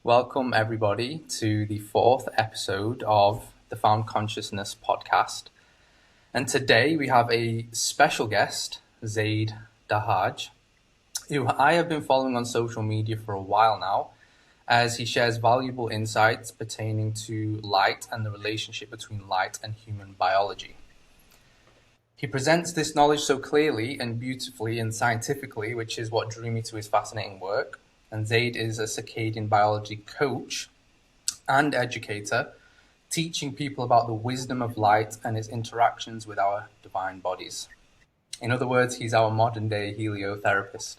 Welcome, everybody, to the fourth episode of the Found Consciousness podcast. And today we have a special guest, Zaid Dahhaj, who I have been following on social media for a while now, as he shares valuable insights pertaining to light and the relationship between light and human biology. He presents this knowledge so clearly and beautifully and scientifically, which is what drew me to his fascinating work. And Zade is a Circadian Biology Coach and educator, teaching people about the wisdom of light and its interactions with our divine bodies. In other words, he's our modern-day heliotherapist,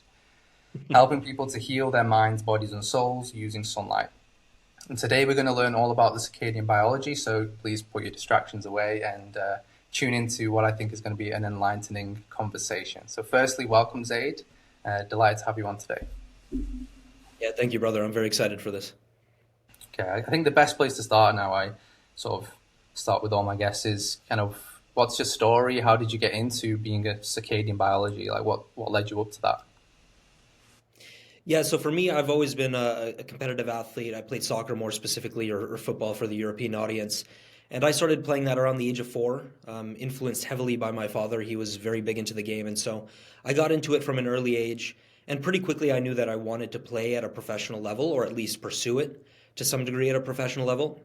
helping people to heal their minds, bodies, and souls using sunlight. And today we're going to learn all about the circadian biology, so please put your distractions away and tune into what I think is going to be an enlightening conversation. So firstly, welcome, Zaid. Delighted to have you on today. Yeah, thank you, brother. I'm very excited for this. Okay, I think the best place to start now, I sort of start with all my guests, is kind of what's your story? How did you get into being a circadian biology? Like what led you up to that? Yeah, so for me, I've always been a competitive athlete. I played soccer more specifically, or football for the European audience. And I started playing that around the age of 4, influenced heavily by my father. He was very big into the game. And so I got into it from an early age. And pretty quickly, I knew that I wanted to play at a professional level, or at least pursue it to some degree at a professional level.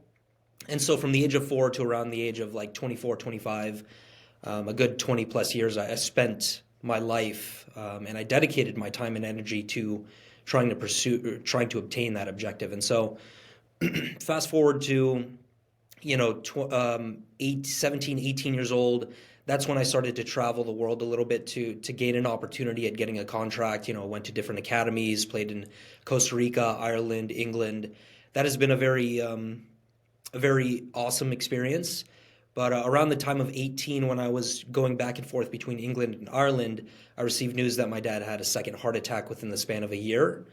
And so from the age of 4 to around the age of like 24, 25, a good 20 plus years, I spent my life and I dedicated my time and energy to trying to obtain that objective. And so fast forward to, 17, 18 years old, that's when I started to travel the world a little bit to gain an opportunity at getting a contract. Went to different academies, played in Costa Rica, Ireland, England. That has been a very awesome experience. But around the time of 18, when I was going back and forth between England and Ireland, I received news that my dad had a second heart attack within the span of a year.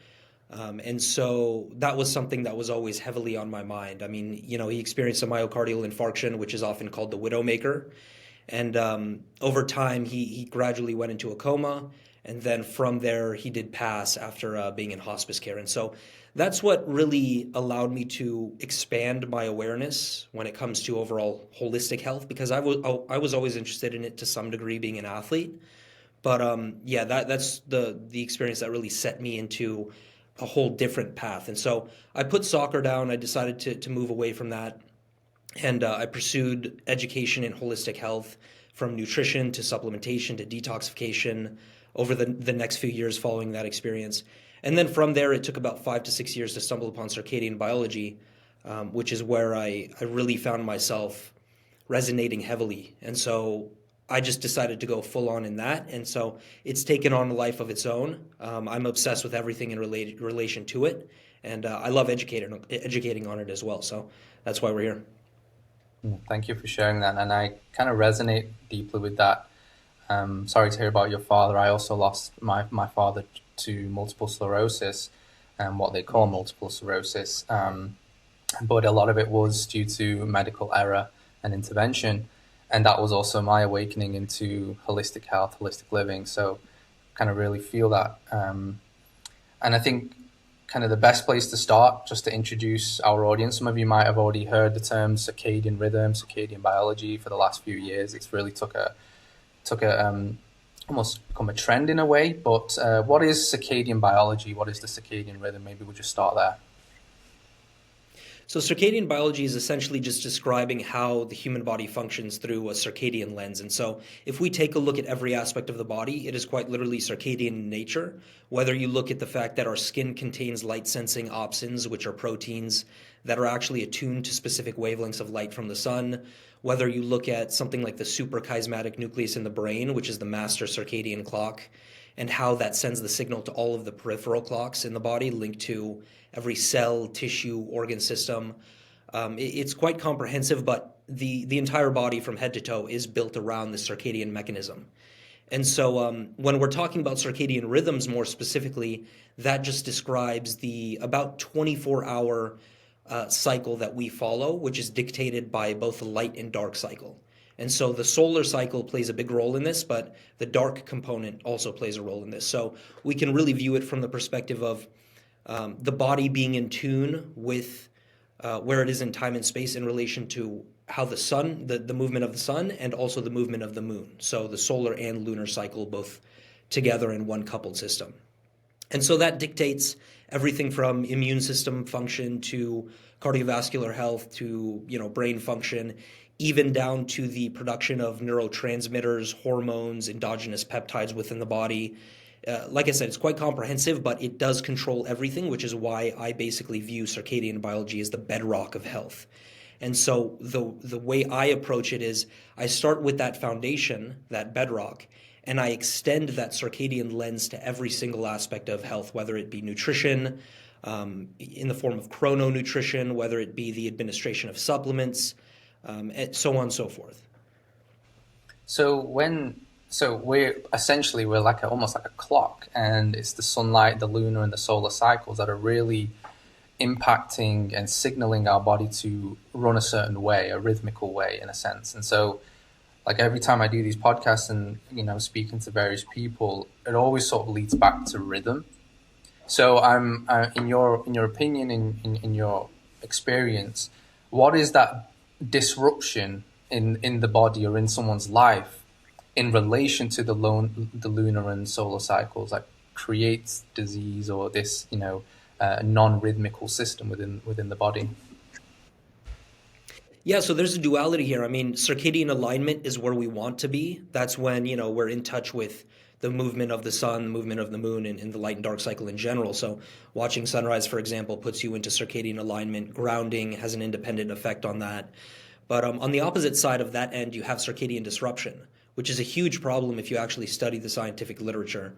And so that was something that was always heavily on my mind. I mean, he experienced a myocardial infarction, which is often called the widowmaker. And over time, he gradually went into a coma. And then from there, he did pass after being in hospice care. And so that's what really allowed me to expand my awareness when it comes to overall holistic health, because I was always interested in it to some degree, being an athlete. But that's the experience that really set me into a whole different path. And so I put soccer down. I decided to move away from that. And I pursued education in holistic health, from nutrition to supplementation to detoxification, over the next few years following that experience. And then from there, it took about 5 to 6 years to stumble upon circadian biology, which is where I really found myself resonating heavily. And so I just decided to go full on in that. And so it's taken on a life of its own. I'm obsessed with everything in relation to it. And I love educating on it as well. So that's why we're here. Thank you for sharing that. And I kind of resonate deeply with that. Sorry to hear about your father. I also lost my father to multiple sclerosis, and what they call multiple sclerosis. But a lot of it was due to medical error and intervention. And that was also my awakening into holistic health, holistic living. So kind of really feel that. And I think kind of the best place to start, just to introduce our audience. Some of you might have already heard the term circadian rhythm, circadian biology for the last few years. It's really took a almost become a trend in a way. But what is circadian biology? What is the circadian rhythm? Maybe we'll just start there. So circadian biology is essentially just describing how the human body functions through a circadian lens. And so if we take a look at every aspect of the body, it is quite literally circadian in nature. Whether you look at the fact that our skin contains light-sensing opsins, which are proteins that are actually attuned to specific wavelengths of light from the sun, whether you look at something like the suprachiasmatic nucleus in the brain, which is the master circadian clock, and how that sends the signal to all of the peripheral clocks in the body linked to every cell, tissue, organ system. It's quite comprehensive, but the entire body from head to toe is built around the circadian mechanism. And so when we're talking about circadian rhythms more specifically, that just describes the about 24-hour cycle that we follow, which is dictated by both the light and dark cycle. And so the solar cycle plays a big role in this, but the dark component also plays a role in this. So we can really view it from the perspective of the body being in tune with where it is in time and space in relation to how the sun, the movement of the sun, and also the movement of the moon. So the solar and lunar cycle both together in one coupled system. And so that dictates everything from immune system function to cardiovascular health to, brain function, even down to the production of neurotransmitters, hormones, endogenous peptides within the body. Like I said, it's quite comprehensive, but it does control everything, which is why I basically view circadian biology as the bedrock of health. And so the way I approach it is I start with that foundation, that bedrock, and I extend that circadian lens to every single aspect of health, whether it be nutrition, in the form of chrononutrition, whether it be the administration of supplements, and so on and so forth. So we're like almost like a clock, and it's the sunlight, the lunar, and the solar cycles that are really impacting and signaling our body to run a certain way, a rhythmical way, in a sense. And so, like every time I do these podcasts and speaking to various people, it always sort of leads back to rhythm. So, in your opinion, in your experience, what is that disruption in the body or in someone's life in relation to the lunar and solar cycles that creates disease or this non-rhythmical system within the body? Yeah, so there's a duality here. I mean, circadian alignment is where we want to be. That's when, we're in touch with the movement of the sun, the movement of the moon, and the light and dark cycle in general. So watching sunrise, for example, puts you into circadian alignment. Grounding has an independent effect on that. But on the opposite side of that end, you have circadian disruption, which is a huge problem if you actually study the scientific literature.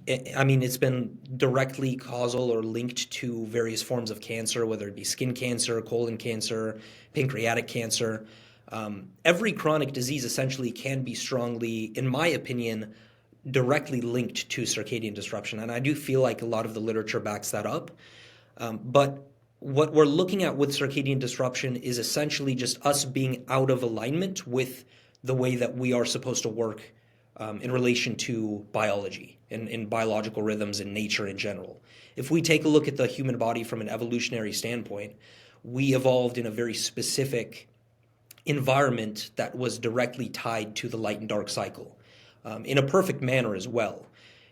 It's been directly causal or linked to various forms of cancer, whether it be skin cancer, colon cancer, pancreatic cancer. Every chronic disease essentially can be strongly, in my opinion, directly linked to circadian disruption. And I do feel like a lot of the literature backs that up. But what we're looking at with circadian disruption is essentially just us being out of alignment with the way that we are supposed to work in relation to biology and biological rhythms and nature in general. If we take a look at the human body from an evolutionary standpoint, we evolved in a very specific environment that was directly tied to the light and dark cycle in a perfect manner as well.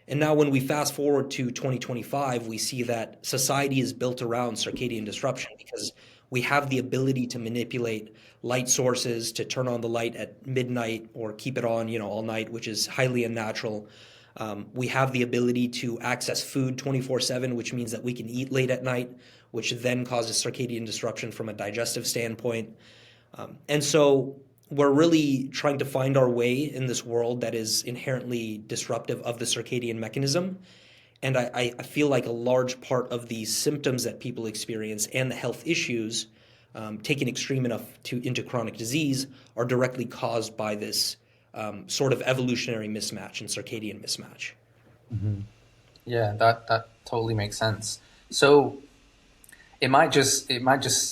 And now when we fast forward to 2025, we see that society is built around circadian disruption because we have the ability to manipulate light sources, to turn on the light at midnight or keep it on, all night, which is highly unnatural. We have the ability to access food 24/7, which means that we can eat late at night, which then causes circadian disruption from a digestive standpoint. And so we're really trying to find our way in this world that is inherently disruptive of the circadian mechanism. And I feel like a large part of the symptoms that people experience and the health issues, taken extreme enough into chronic disease, are directly caused by this sort of evolutionary mismatch and circadian mismatch. Mm-hmm. Yeah, that totally makes sense. So it might just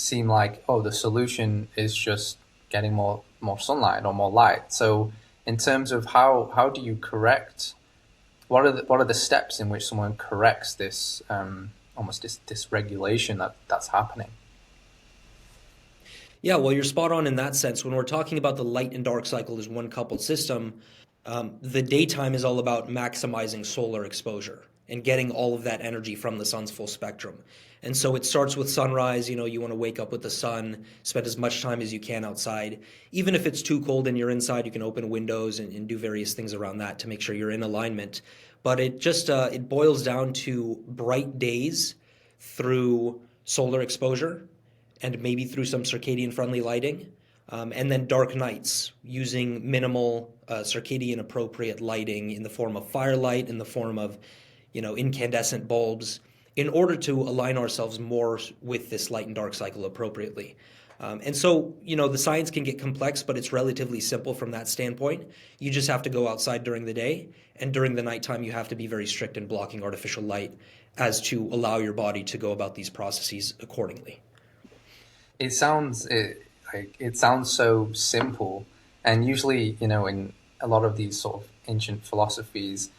seem like, oh, the solution is just getting more sunlight or more light. So in terms of how do you correct? What are the steps in which someone corrects this almost this dysregulation that's happening? Yeah, well, you're spot on in that sense. When we're talking about the light and dark cycle as one coupled system, the daytime is all about maximizing solar exposure and getting all of that energy from the sun's full spectrum. And so it starts with sunrise. You want to wake up with the sun, spend as much time as you can outside. Even if it's too cold and you're inside, you can open windows and do various things around that to make sure you're in alignment. But it just it boils down to bright days through solar exposure and maybe through some circadian friendly lighting, and then dark nights using minimal circadian appropriate lighting in the form of firelight, in the form of incandescent bulbs, in order to align ourselves more with this light and dark cycle appropriately. And so, the science can get complex, but it's relatively simple from that standpoint. You just have to go outside during the day, and during the nighttime, you have to be very strict in blocking artificial light as to allow your body to go about these processes accordingly. It sounds so simple, and usually, in a lot of these sort of ancient philosophies,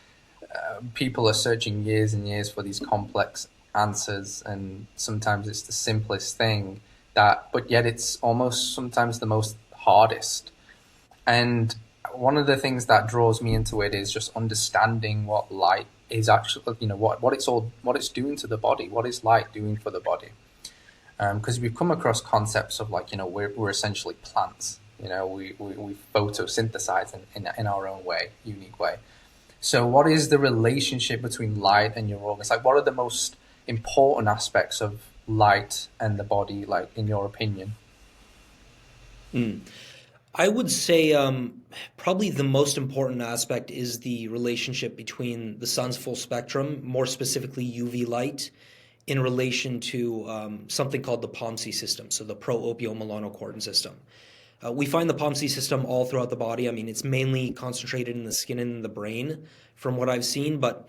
people are searching years and years for these complex answers, and sometimes it's the simplest thing but yet it's almost sometimes the most hardest. And one of the things that draws me into it is just understanding what light is actually, what it's doing to the body. What is light doing for the body? Because we've come across concepts of like, we're essentially plants. We photosynthesize in our own way, unique way. So what is the relationship between light and your organs? Like, what are the most important aspects of light and the body, like, in your opinion? I would say probably the most important aspect is the relationship between the sun's full spectrum, more specifically UV light, in relation to something called the POMC system, so the pro-opiomelanocortin system. We find the POMC system all throughout the body. I mean, it's mainly concentrated in the skin and the brain, from what I've seen. But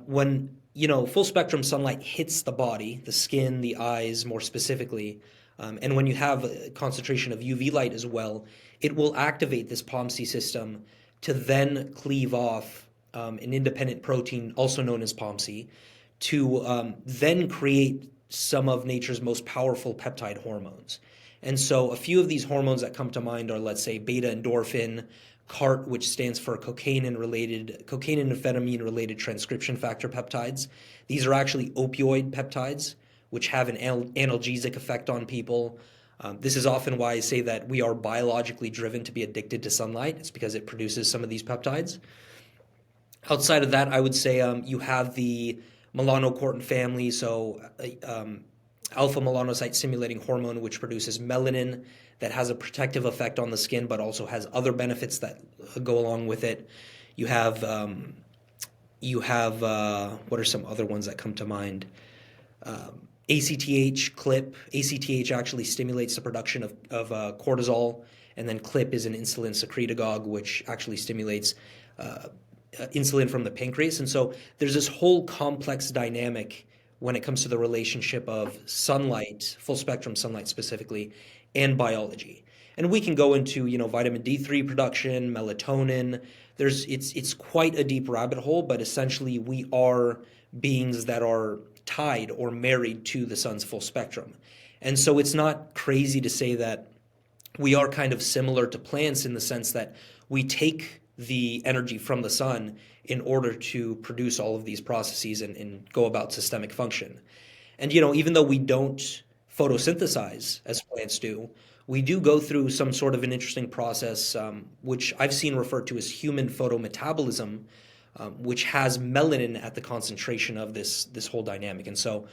when full spectrum sunlight hits the body, the skin, the eyes, more specifically, and when you have a concentration of UV light as well, it will activate this POMC system to then cleave off an independent protein, also known as POMC, to then create some of nature's most powerful peptide hormones. And so a few of these hormones that come to mind are, let's say, beta endorphin, CART, which stands for cocaine and amphetamine related transcription factor peptides. These are actually opioid peptides, which have an analgesic effect on people. This is often why I say that we are biologically driven to be addicted to sunlight. It's because it produces some of these peptides. Outside of that, I would say you have the melanocortin family, so alpha melanocyte stimulating hormone, which produces melanin that has a protective effect on the skin, but also has other benefits that go along with it. You have what are some other ones that come to mind? ACTH, CLIP. ACTH actually stimulates the production of cortisol, and then CLIP is an insulin secretagogue, which actually stimulates insulin from the pancreas. And so there's this whole complex dynamic when it comes to the relationship of sunlight, full spectrum sunlight specifically, and biology. And we can go into, vitamin D3 production, melatonin. It's quite a deep rabbit hole, but essentially we are beings that are tied or married to the sun's full spectrum. And so it's not crazy to say that we are kind of similar to plants in the sense that we take the energy from the sun in order to produce all of these processes and go about systemic function. And, even though we don't photosynthesize as plants do, we do go through some sort of an interesting process, which I've seen referred to as human photometabolism, which has melanin at the concentration of this whole dynamic. And so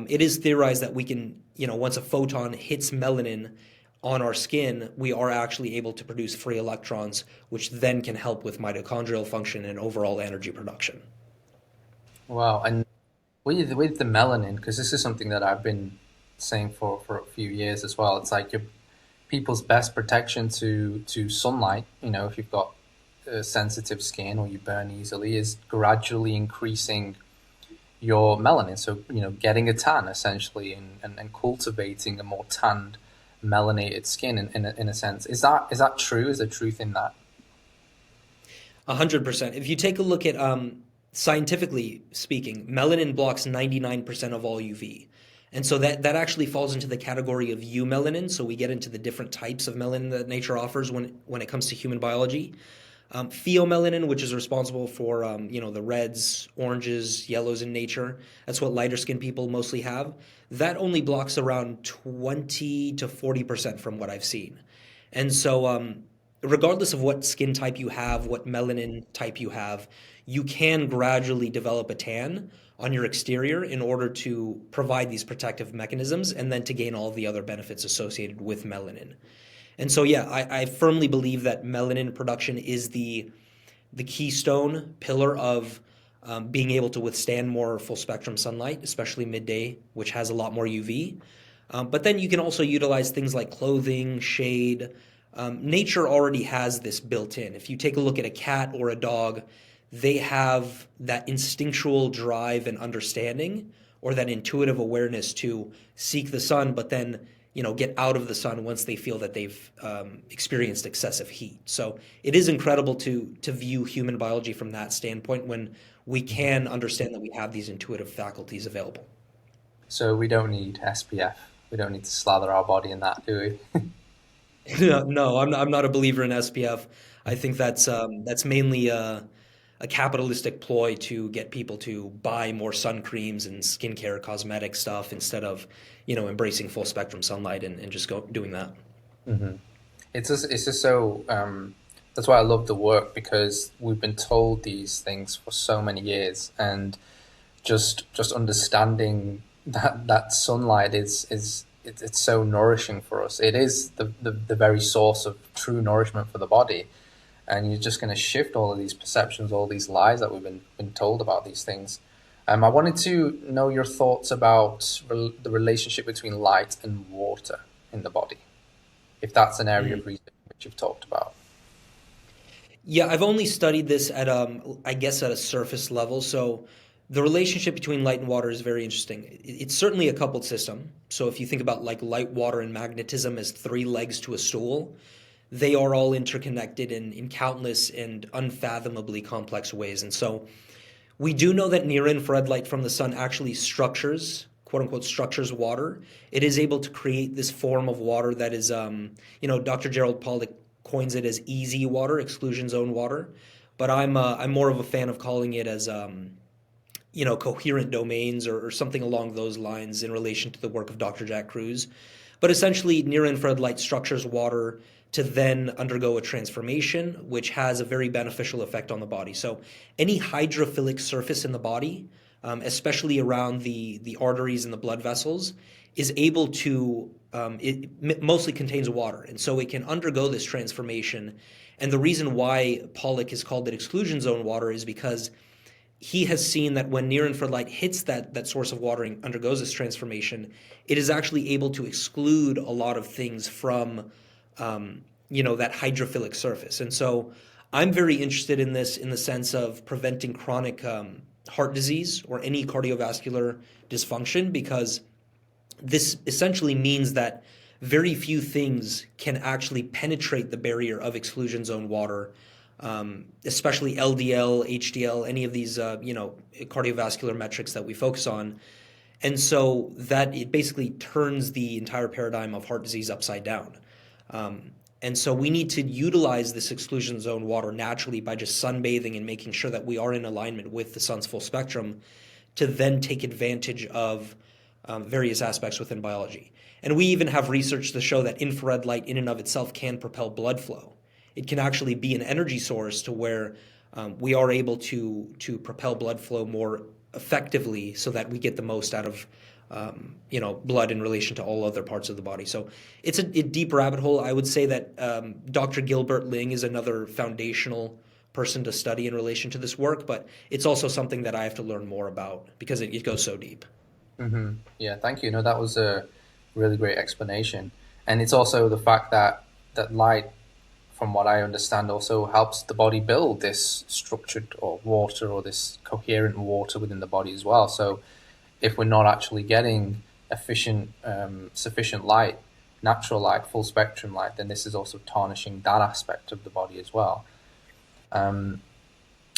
it is theorized that we can, once a photon hits melanin on our skin, we are actually able to produce free electrons, which then can help with mitochondrial function and overall energy production. Wow. And with the melanin, because this is something that I've been saying for a few years as well, it's like people's best protection to sunlight, if you've got sensitive skin or you burn easily, is gradually increasing your melanin. So, getting a tan essentially, and cultivating a more tanned, melanated skin in a sense. Is that true? Is there truth in that? 100%. If you take a look at scientifically speaking, melanin blocks 99% of all UV. And so that actually falls into the category of eumelanin. So we get into the different types of melanin that nature offers when it comes to human biology. Pheomelanin, which is responsible for the reds, oranges, yellows in nature. That's what lighter skinned people mostly have. That only blocks around 20 to 40% from what I've seen. And so regardless of what skin type you have, what melanin type you have, you can gradually develop a tan on your exterior in order to provide these protective mechanisms and then to gain all the other benefits associated with melanin. And so, yeah, I firmly believe that melanin production is the keystone pillar of being able to withstand more full spectrum sunlight, especially midday, which has a lot more UV. But then you can also utilize things like clothing, shade. Nature already has this built in. If you take a look at a cat or a dog, they have that instinctual drive and understanding, or that intuitive awareness to seek the sun, but then get out of the sun once they feel that they've experienced excessive heat. So it is incredible to view human biology from that standpoint when we can understand that we have these intuitive faculties available. So we don't need SPF. We don't need to slather our body in that, do we? No, I'm not a believer in SPF. I think that's mainly a capitalistic ploy to get people to buy more sun creams and skincare cosmetic stuff instead of, embracing full spectrum sunlight and just doing that. Hmm. It's just so that's why I love the work because we've been told these things for so many years, and just understanding that sunlight it's so nourishing for us. It is the very source of true nourishment for the body, and you're just going to shift all of these perceptions, all these lies that we've been told about these things. I wanted to know your thoughts about the relationship between light and water in the body, if that's an area Mm. of research which you've talked about. Yeah, I've only studied this at I guess at a surface level. So the relationship between light and water is very interesting. It's certainly a coupled system. So if you think about like light, water, and magnetism as three legs to a stool, they are all interconnected in countless and unfathomably complex ways. And so we do know that near infrared light from the sun actually structures, quote unquote, structures water. It is able to create this form of water that is, Dr. Gerald Pollack coins it as easy water, exclusion zone water. But I'm more of a fan of calling it as, coherent domains or something along those lines in relation to the work of Dr. Jack Kruse. But essentially, near infrared light structures water to then undergo a transformation, which has a very beneficial effect on the body. So, any hydrophilic surface in the body, especially around the arteries and the blood vessels, is able to, it mostly contains water. And so it can undergo this transformation. And the reason why Pollock has called it exclusion zone water is because he has seen that when near infrared light hits that source of water and undergoes this transformation, it is actually able to exclude a lot of things from that hydrophilic surface. And so I'm very interested in this in the sense of preventing chronic heart disease or any cardiovascular dysfunction because this essentially means that very few things can actually penetrate the barrier of exclusion zone water, especially LDL, HDL, any of these cardiovascular metrics that we focus on. And so that it basically turns the entire paradigm of heart disease upside down. And so we need to utilize this exclusion zone water naturally by just sunbathing and making sure that we are in alignment with the sun's full spectrum to then take advantage of various aspects within biology. And we even have research to show that infrared light in and of itself can propel blood flow. It can actually be an energy source to where we are able to propel blood flow more effectively so that we get the most out of blood in relation to all other parts of the body. So it's a deep rabbit hole. I would say that Dr. Gilbert Ling is another foundational person to study in relation to this work, but it's also something that I have to learn more about because it goes so deep. Yeah, thank you. No, that was a really great explanation. And it's also the fact that light, from what I understand, also helps the body build this structured or water or this coherent water within the body as well. So if we're not actually getting efficient, sufficient light, natural light, full spectrum light, then this is also tarnishing that aspect of the body as well. Um,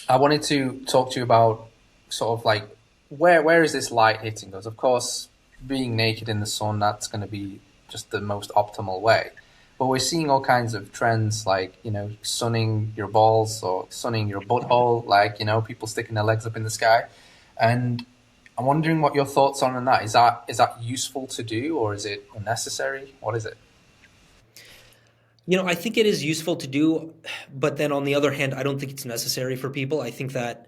I wanted to talk to you about sort of like where is this light hitting us? Of course, being naked in the sun, that's going to be just the most optimal way. But we're seeing all kinds of trends like, sunning your balls or sunning your butthole, like, people sticking their legs up in the sky. And I'm wondering what your thoughts are on that. Is that useful to do or is it unnecessary? What is it? I think it is useful to do, but then on the other hand, I don't think it's necessary for people. I think that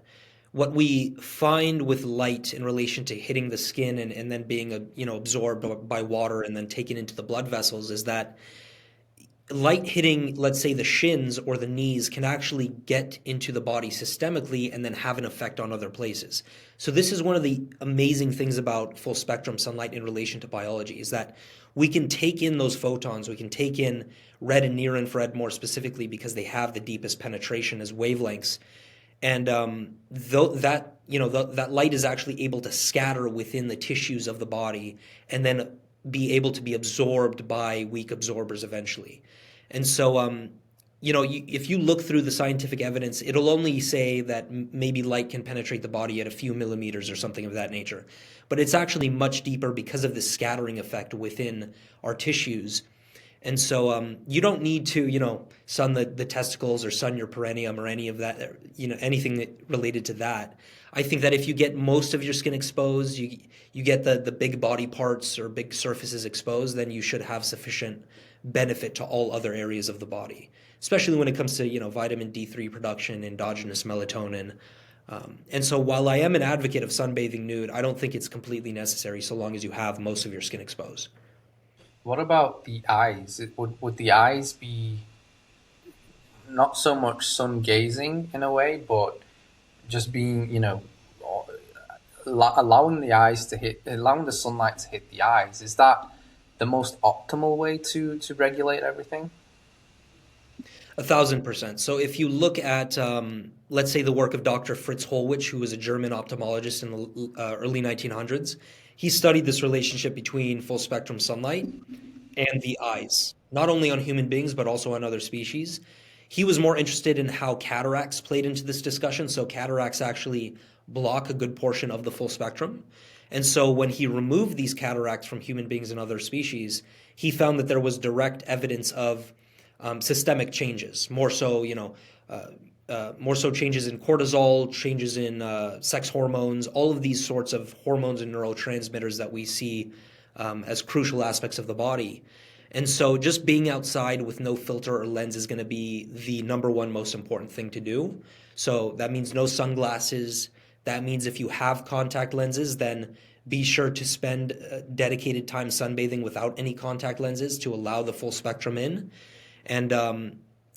what we find with light in relation to hitting the skin and then being absorbed by water and then taken into the blood vessels is that light hitting, let's say, the shins or the knees can actually get into the body systemically and then have an effect on other places. So this is one of the amazing things about full spectrum sunlight in relation to biology is that we can take in those photons, we can take in red and near infrared more specifically because they have the deepest penetration as wavelengths. And that light is actually able to scatter within the tissues of the body and then be able to be absorbed by weak absorbers eventually. And so if you look through the scientific evidence, it'll only say that maybe light can penetrate the body at a few millimeters or something of that nature. But it's actually much deeper because of the scattering effect within our tissues. And so you don't need to, sun the testicles or sun your perineum or any of that, anything related to that. I think that if you get most of your skin exposed, you get the big body parts or big surfaces exposed, then you should have sufficient benefit to all other areas of the body, especially when it comes to, vitamin D3 production, endogenous melatonin. And so while I am an advocate of sunbathing nude, I don't think it's completely necessary so long as you have most of your skin exposed. What about the eyes? Would the eyes be not so much sun gazing in a way, but just being, allowing allowing the sunlight to hit the eyes? Is that the most optimal way to regulate everything? 1,000%. So if you look at, let's say, the work of Dr. Fritz Hollwich, who was a German ophthalmologist in the early 1900s, he studied this relationship between full spectrum sunlight and the eyes, not only on human beings, but also on other species. He was more interested in how cataracts played into this discussion. So cataracts actually block a good portion of the full spectrum. And so when he removed these cataracts from human beings and other species, he found that there was direct evidence of systemic changes, more so changes in cortisol, changes in sex hormones, all of these sorts of hormones and neurotransmitters that we see as crucial aspects of the body. And so just being outside with no filter or lens is going to be the number one most important thing to do. So that means no sunglasses. That means if you have contact lenses, then be sure to spend dedicated time sunbathing without any contact lenses to allow the full spectrum in. And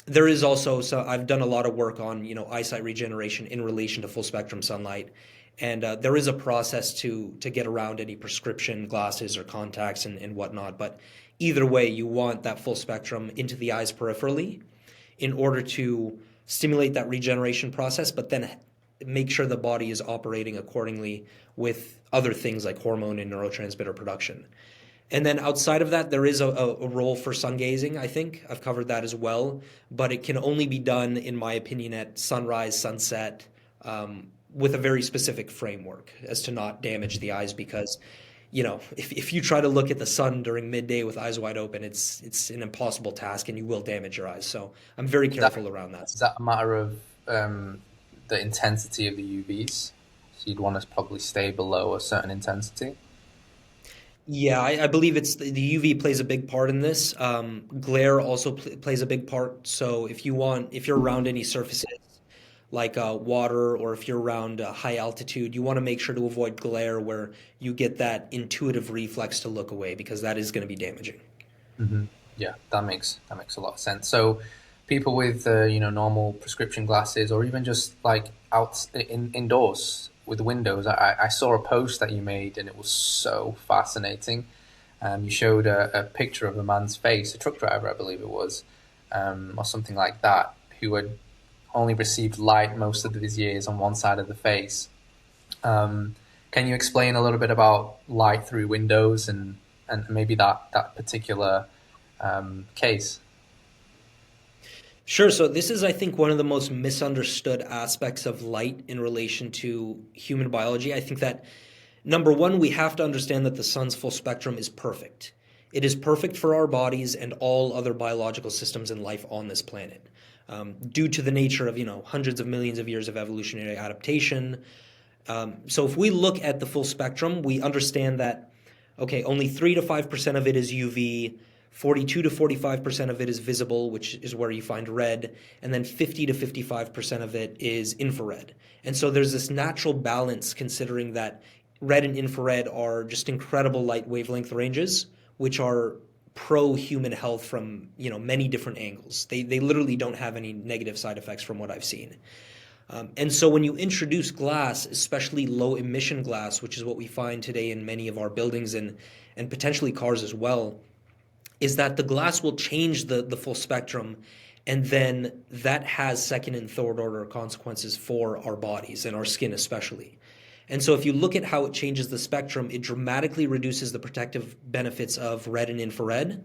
there is also, so I've done a lot of work on, eyesight regeneration in relation to full spectrum sunlight. And there is a process to get around any prescription glasses or contacts and whatnot. But either way, you want that full spectrum into the eyes peripherally in order to stimulate that regeneration process, but then make sure the body is operating accordingly with other things like hormone and neurotransmitter production. And then outside of that, there is a role for sun gazing, I think. I've covered that as well. But it can only be done, in my opinion, at sunrise, sunset, with a very specific framework as to not damage the eyes because, if you try to look at the sun during midday with eyes wide open, it's an impossible task and you will damage your eyes. So I'm very careful around that. Is that a matter of the intensity of the UVs? So you'd want to probably stay below a certain intensity? Yeah, I believe it's the UV plays a big part in this. Glare also plays a big part. So if you're around any surfaces like water, or if you're around high altitude, you want to make sure to avoid glare where you get that intuitive reflex to look away because that is going to be damaging. Hmm. Yeah, that makes a lot of sense. So people with normal prescription glasses, or even just like indoors with windows, I saw a post that you made and it was so fascinating. You showed a picture of a man's face, a truck driver, I believe it was, or something like that, who had only received light most of his years on one side of the face. Can you explain a little bit about light through windows and maybe that particular case? Sure. So this is, I think, one of the most misunderstood aspects of light in relation to human biology. I think that number one, we have to understand that the sun's full spectrum is perfect. It is perfect for our bodies and all other biological systems and life on this planet, due to the nature of hundreds of millions of years of evolutionary adaptation. So if we look at the full spectrum, we understand that okay, only 3 to 5% of it is UV. 42 to 45% of it is visible, which is where you find red, and then 50 to 55% of it is infrared. And so there's this natural balance considering that red and infrared are just incredible light wavelength ranges, which are pro-human health from many different angles. They literally don't have any negative side effects from what I've seen. And so when you introduce glass, especially low emission glass, which is what we find today in many of our buildings and potentially cars as well, is that the glass will change the full spectrum, and then that has second and third order consequences for our bodies and our skin especially. And so if you look at how it changes the spectrum, it dramatically reduces the protective benefits of red and infrared.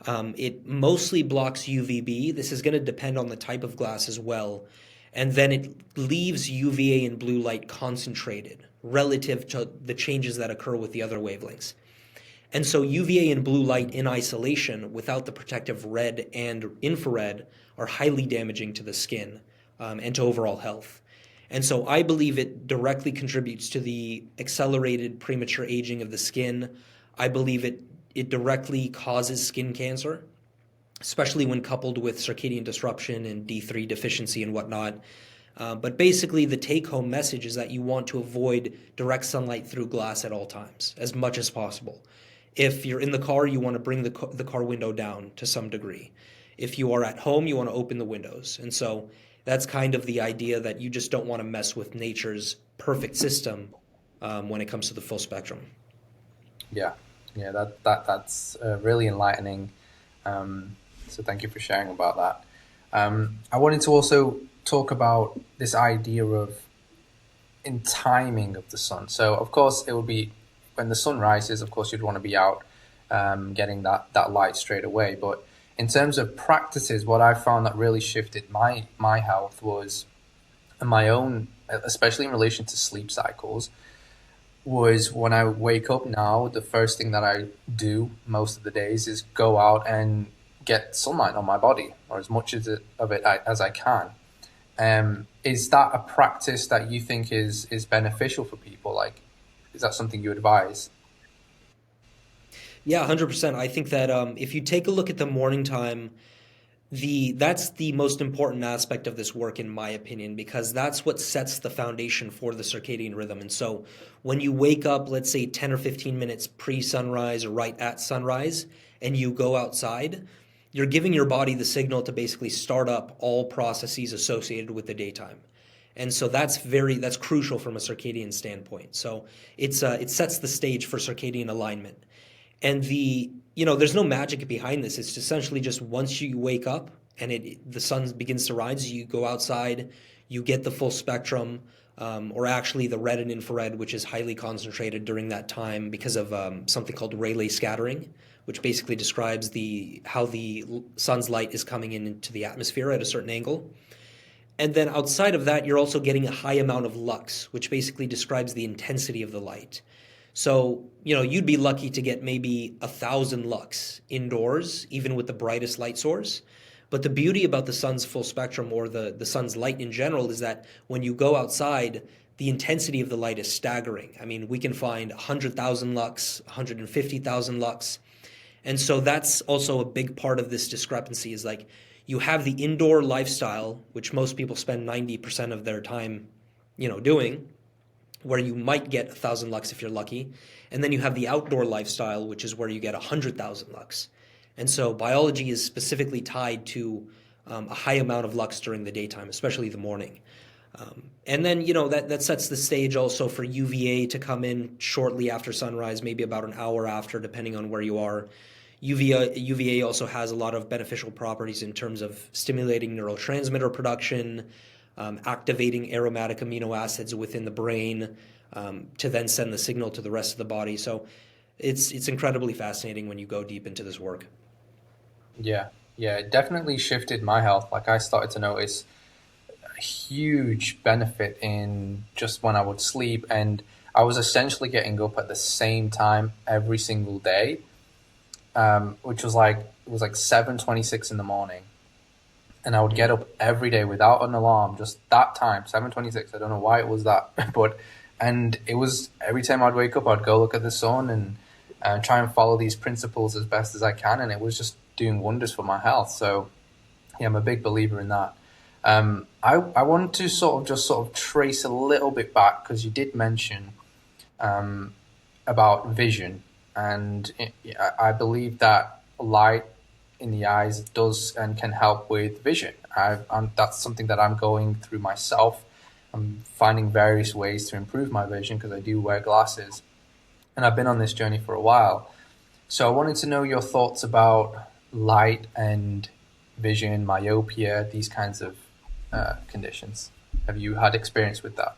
It mostly blocks UVB. This is going to depend on the type of glass as well. And then it leaves UVA and blue light concentrated relative to the changes that occur with the other wavelengths. And so UVA and blue light in isolation without the protective red and infrared are highly damaging to the skin and to overall health. And so I believe it directly contributes to the accelerated premature aging of the skin. I believe it directly causes skin cancer, especially when coupled with circadian disruption and D3 deficiency and whatnot. But basically, the take-home message is that you want to avoid direct sunlight through glass at all times, as much as possible. If you're in the car, you want to bring the car window down to some degree. If you are at home, you want to open the windows. And so that's kind of the idea, that you just don't want to mess with nature's perfect system when it comes to the full spectrum. Yeah, yeah, that's really enlightening. So thank you for sharing about that. I wanted to also talk about this idea of in timing of the sun. So of course it would be when the sun rises, of course you'd want to be out getting that light straight away. But in terms of practices, what I found that really shifted my health was my own, especially in relation to sleep cycles, was when I wake up now, the first thing that I do most of the days is go out and get sunlight on my body, or as much of it as I can. Is that a practice that you think is beneficial for people? Like, is that something you advise? Yeah, 100%. I think that if you take a look at the morning time, that's the most important aspect of this work, in my opinion, because that's what sets the foundation for the circadian rhythm. And so when you wake up, let's say 10 or 15 minutes pre-sunrise or right at sunrise, and you go outside, you're giving your body the signal to basically start up all processes associated with the daytime. And so that's crucial from a circadian standpoint. So it sets the stage for circadian alignment. And there's no magic behind this. It's essentially just once you wake up and the sun begins to rise, you go outside, you get the full spectrum, or actually the red and infrared, which is highly concentrated during that time because of something called Rayleigh scattering, which basically describes how the sun's light is coming into the atmosphere at a certain angle. And then outside of that, you're also getting a high amount of lux, which basically describes the intensity of the light. So, you'd be lucky to get maybe 1,000 lux indoors, even with the brightest light source. But the beauty about the sun's full spectrum, or the sun's light in general, is that when you go outside, the intensity of the light is staggering. I mean, we can find 100,000 lux, 150,000 lux. And so that's also a big part of this discrepancy, is like you have the indoor lifestyle, which most people spend 90% of their time, doing, where you might get 1,000 lux if you're lucky. And then you have the outdoor lifestyle, which is where you get 100,000 lux. And so biology is specifically tied to a high amount of lux during the daytime, especially the morning. And then, that sets the stage also for UVA to come in shortly after sunrise, maybe about an hour after, depending on where you are. UVA also has a lot of beneficial properties in terms of stimulating neurotransmitter production, activating aromatic amino acids within the brain to then send the signal to the rest of the body. So it's incredibly fascinating when you go deep into this work. Yeah, it definitely shifted my health. Like, I started to notice a huge benefit in just when I would sleep, and I was essentially getting up at the same time every single day, which was like 7:26 in the morning. And I would get up every day without an alarm, just that time, 7:26. I don't know why it was that, and it was every time I'd wake up, I'd go look at the sun and try and follow these principles as best as I can, and it was just doing wonders for my health. So, yeah, I'm a big believer in that. I want to sort of trace a little bit back, because you did mention about vision, and I believe that light in the eyes does and can help with vision. That's something that I'm going through myself. I'm finding various ways to improve my vision, because I do wear glasses, and I've been on this journey for a while. So I wanted to know your thoughts about light and vision, myopia, these kinds of conditions. Have you had experience with that?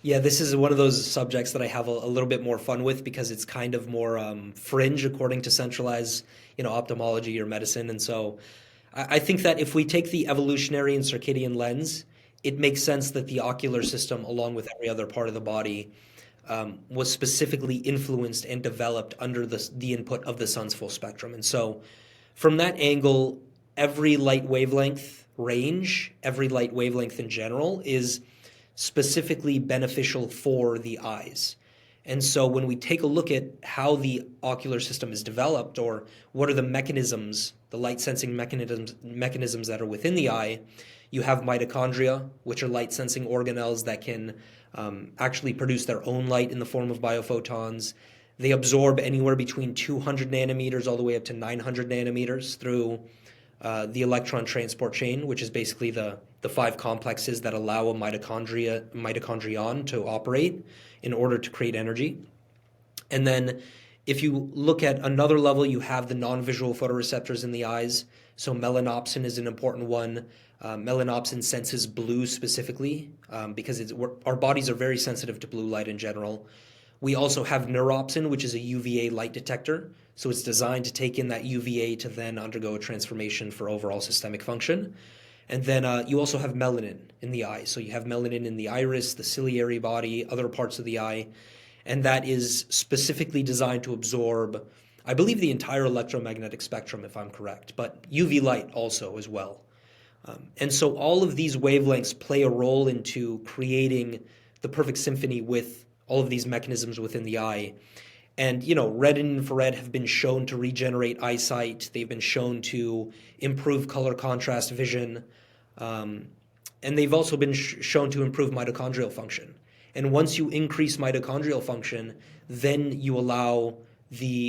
Yeah, this is one of those subjects that I have a little bit more fun with because it's kind of more fringe according to centralized, ophthalmology or medicine. And so I think that if we take the evolutionary and circadian lens, it makes sense that the ocular system, along with every other part of the body, was specifically influenced and developed under the input of the sun's full spectrum. And so, from that angle, every light wavelength range, every light wavelength in general, is specifically beneficial for the eyes. And so when we take a look at how the ocular system is developed, or what are the mechanisms, the light sensing mechanisms that are within the eye, you have mitochondria, which are light sensing organelles that can actually produce their own light in the form of biophotons. They absorb anywhere between 200 nanometers all the way up to 900 nanometers through the electron transport chain, which is basically the five complexes that allow a mitochondrion to operate in order to create energy. And then if you look at another level, you have the non-visual photoreceptors in the eyes. So melanopsin is an important one. Melanopsin senses blue specifically because our bodies are very sensitive to blue light in general. We also have neuropsin, which is a UVA light detector. So it's designed to take in that UVA to then undergo a transformation for overall systemic function. And then you also have melanin in the eye. So you have melanin in the iris, the ciliary body, other parts of the eye. And that is specifically designed to absorb, I believe, the entire electromagnetic spectrum, if I'm correct, but UV light also as well. And so all of these wavelengths play a role into creating the perfect symphony with all of these mechanisms within the eye. And, red and infrared have been shown to regenerate eyesight. They've been shown to improve color contrast vision. And they've also been shown to improve mitochondrial function. And once you increase mitochondrial function, then you allow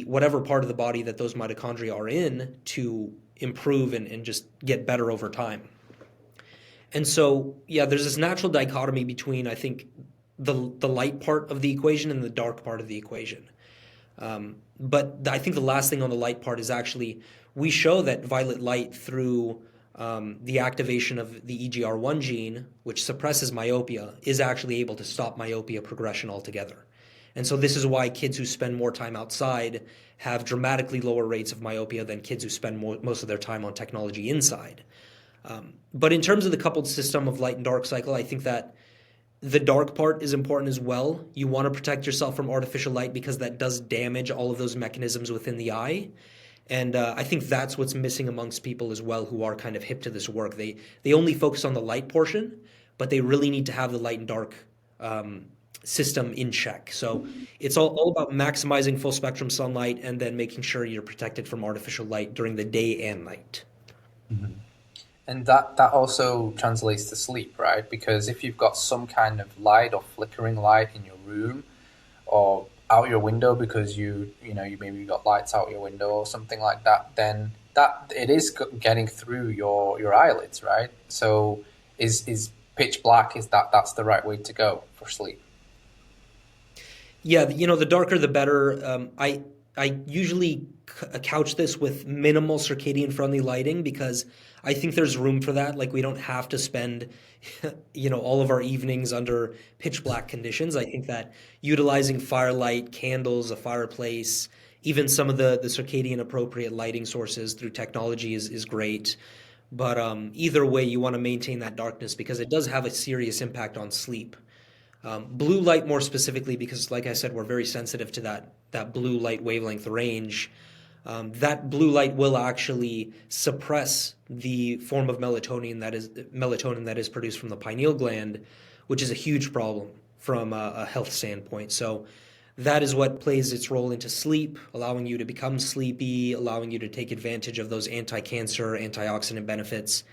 whatever part of the body that those mitochondria are in to improve and just get better over time. And so, yeah, there's this natural dichotomy between, I think, the light part of the equation and the dark part of the equation. But I think the last thing on the light part is actually we show that violet light through the activation of the EGR1 gene, which suppresses myopia, is actually able to stop myopia progression altogether. And so this is why kids who spend more time outside have dramatically lower rates of myopia than kids who spend most of their time on technology inside. But in terms of the coupled system of light and dark cycle, I think that the dark part is important as well. You want to protect yourself from artificial light because that does damage all of those mechanisms within the eye. And I think that's what's missing amongst people as well who are kind of hip to this work. They only focus on the light portion, but they really need to have the light and dark system in check. So it's all about maximizing full spectrum sunlight and then making sure you're protected from artificial light during the day and night. Mm-hmm. And that also translates to sleep, right? Because if you've got some kind of light or flickering light in your room or out your window because you maybe got lights out your window or something like that, then that it is getting through your eyelids, right? So is pitch black, that's the right way to go for sleep? Yeah, the darker the better. I usually couch this with minimal circadian friendly lighting because I think there's room for that. Like we don't have to spend, all of our evenings under pitch black conditions. I think that utilizing firelight, candles, a fireplace, even some of the circadian appropriate lighting sources through technology is great. But either way, you want to maintain that darkness because it does have a serious impact on sleep. Blue light more specifically because, like I said, we're very sensitive to that blue light wavelength range. That blue light will actually suppress the form of melatonin that is produced from the pineal gland, which is a huge problem from a health standpoint. So that is what plays its role into sleep, allowing you to become sleepy, allowing you to take advantage of those anti-cancer, antioxidant benefits.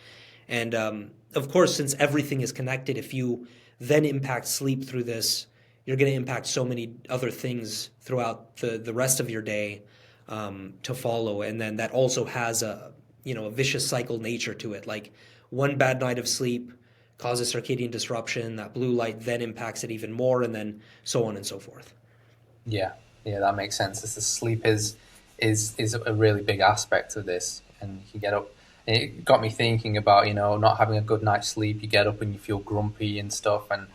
And of course, since everything is connected, if you then impact sleep through this, you're going to impact so many other things throughout the rest of your day to follow. And then that also has a vicious cycle nature to it. Like one bad night of sleep causes circadian disruption, that blue light then impacts it even more, and then so on and so forth. Yeah, that makes sense. As the sleep is a really big aspect of this, and you get up. It got me thinking about not having a good night's sleep. You get up and you feel grumpy and stuff, and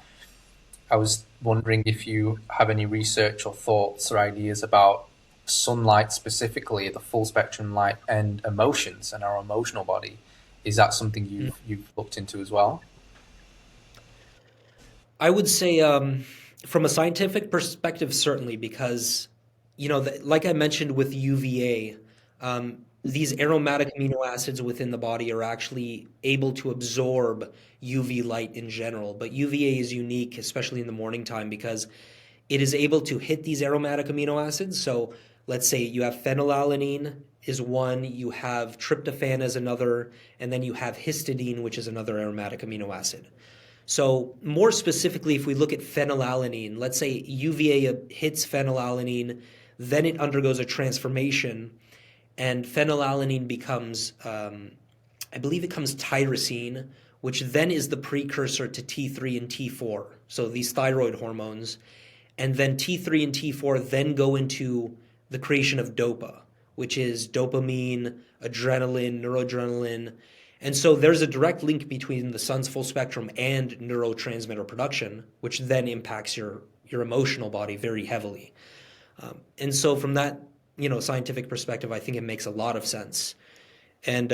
I was wondering if you have any research or thoughts or ideas about sunlight specifically, the full spectrum light, and emotions and our emotional body. Is that something you've looked into as well? I would say, from a scientific perspective, certainly, because, like I mentioned with UVA, these aromatic amino acids within the body are actually able to absorb UV light in general. But UVA is unique, especially in the morning time, because it is able to hit these aromatic amino acids. So let's say you have phenylalanine is one, you have tryptophan as another, and then you have histidine, which is another aromatic amino acid. So more specifically, if we look at phenylalanine, let's say UVA hits phenylalanine, then it undergoes a transformation, and phenylalanine becomes, I believe it becomes tyrosine, which then is the precursor to T3 and T4, so these thyroid hormones. And then T3 and T4 then go into the creation of dopa, which is dopamine, adrenaline, noradrenaline. And so there's a direct link between the sun's full spectrum and neurotransmitter production, which then impacts your emotional body very heavily. And so from that, scientific perspective, I think it makes a lot of sense. And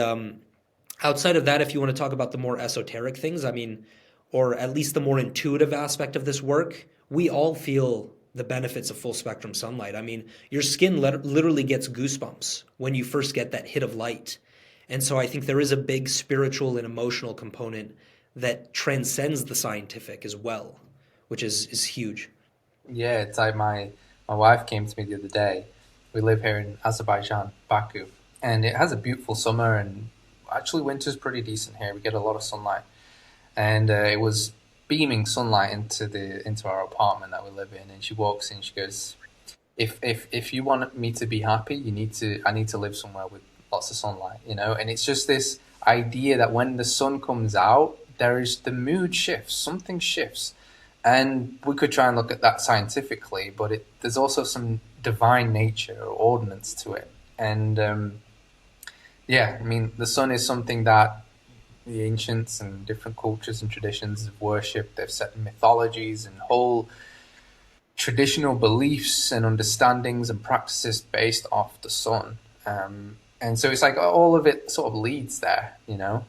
outside of that, if you want to talk about the more esoteric things, I mean, or at least the more intuitive aspect of this work, we all feel the benefits of full spectrum sunlight. I mean, your skin literally gets goosebumps when you first get that hit of light. And so I think there is a big spiritual and emotional component that transcends the scientific as well, which is huge. Yeah, it's like my wife came to me the other day. We live here in Azerbaijan, Baku, and it has a beautiful summer, and actually winter's pretty decent here. We get a lot of sunlight, and it was beaming sunlight into our apartment that we live in. And she walks in, she goes, "If you want me to be happy, I need to live somewhere with lots of sunlight, you know." And it's just this idea that when the sun comes out, the mood shifts, something shifts, and we could try and look at that scientifically, but there's also some divine nature or ordinance to it. And yeah, I mean, the sun is something that the ancients and different cultures and traditions have worshipped. They've set mythologies and whole traditional beliefs and understandings and practices based off the sun. And so it's like all of it sort of leads there, you know.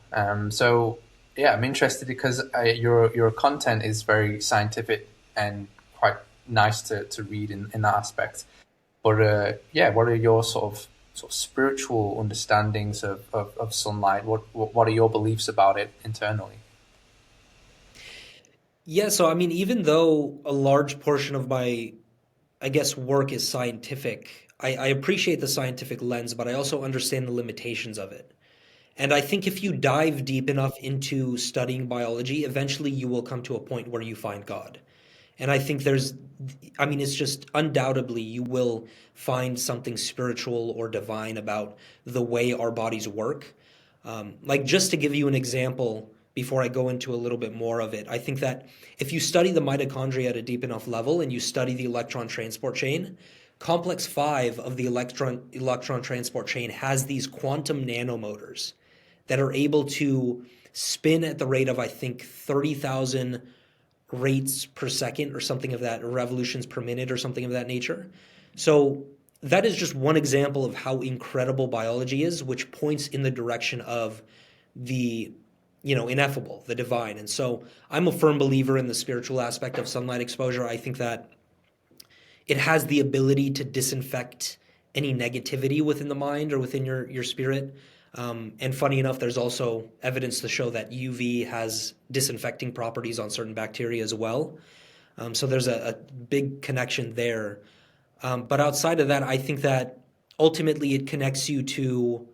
So yeah, I'm interested because your content is very scientific and quite nice to read in that aspect. But yeah, what are your sort of spiritual understandings of sunlight? What are your beliefs about it internally? Yeah, so I mean, even though a large portion of my, I guess, work is scientific, I appreciate the scientific lens, but I also understand the limitations of it. And I think if you dive deep enough into studying biology, eventually you will come to a point where you find God. And I think I mean, it's just undoubtedly you will find something spiritual or divine about the way our bodies work. Like, just to give you an example before I go into a little bit more of it, I think that if you study the mitochondria at a deep enough level and you study the electron transport chain, complex 5 of the electron transport chain has these quantum nanomotors that are able to spin at the rate of, I think, 30,000 rates per second or something of that, or revolutions per minute or something of that nature. So that is just one example of how incredible biology is, which points in the direction of the, ineffable, the divine. And so I'm a firm believer in the spiritual aspect of sunlight exposure. I think that it has the ability to disinfect any negativity within the mind or within your spirit. And funny enough, there's also evidence to show that UV has disinfecting properties on certain bacteria as well. So there's a big connection there. But outside of that, I think that ultimately it connects you to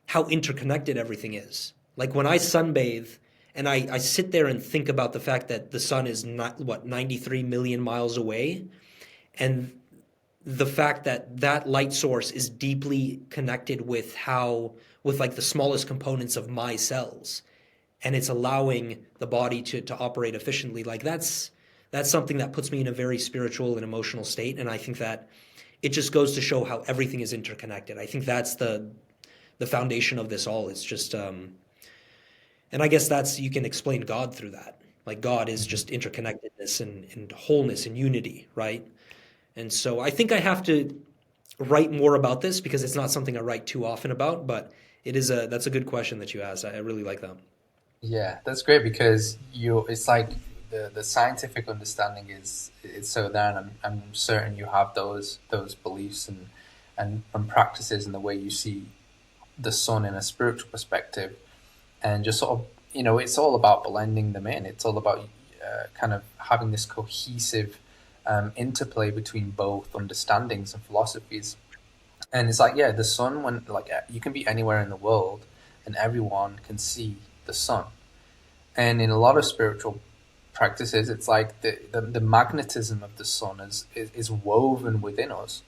how interconnected everything is. Like when I sunbathe and I sit there and think about the fact that the sun is not, 93 million miles away, and the fact that that light source is deeply connected with like the smallest components of my cells, and it's allowing the body to operate efficiently, like that's something that puts me in a very spiritual and emotional state. And I think that it just goes to show how everything is interconnected. I think that's the foundation of this all. It's just and I guess that's, you can explain God through that. Like God is just interconnectedness and wholeness and unity, right? And so I think I have to write more about this because it's not something I write too often about, but that's a good question that you asked. I really like that. Yeah, that's great because it's like the scientific understanding is it's so there, and I'm certain you have those beliefs and practices and the way you see the sun in a spiritual perspective, and just sort of, it's all about blending them in. It's all about kind of having this cohesive interplay between both understandings and philosophies. And it's like, yeah, the sun, when like you can be anywhere in the world and everyone can see the sun. And in a lot of spiritual practices, it's like the magnetism of the sun is woven within us.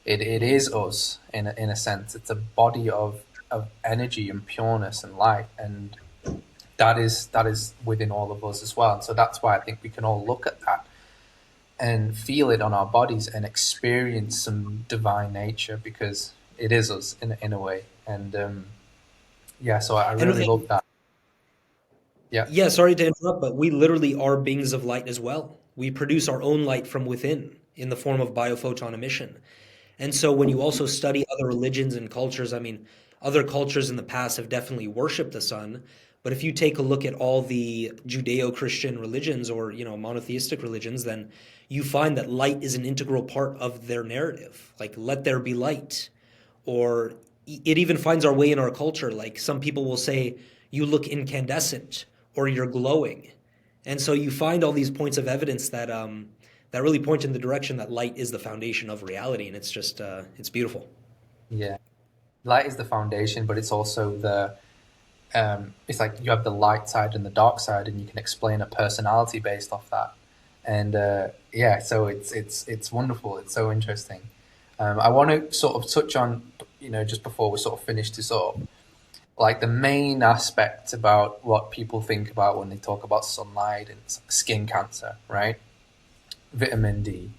It is us in a sense. It's a body of energy and pureness and light, and that is within all of us as well. And so that's why I think we can all look at that and feel it on our bodies and experience some divine nature because it is us in a way. And yeah, so I And, really love that. Yeah. yeah, sorry to interrupt, but we literally are beings of light as well. We produce our own light from within in the form of biophoton emission. And so when you also study other religions and cultures, I mean, other cultures in the past have definitely worshiped the sun, but if you take a look at all the Judeo-Christian religions or, monotheistic religions, then you find that light is an integral part of their narrative. Like, let there be light. Or it even finds our way in our culture. Like some people will say, you look incandescent or you're glowing. And so you find all these points of evidence that really point in the direction that light is the foundation of reality, and it's just it's beautiful. Yeah. Light is the foundation, but it's also it's like you have the light side and the dark side, and you can explain a personality based off that. And yeah, so it's wonderful. It's so interesting. I want to sort of touch on, just before we sort of finish, to sort of like the main aspect about what people think about when they talk about sunlight and skin cancer, right? Vitamin D.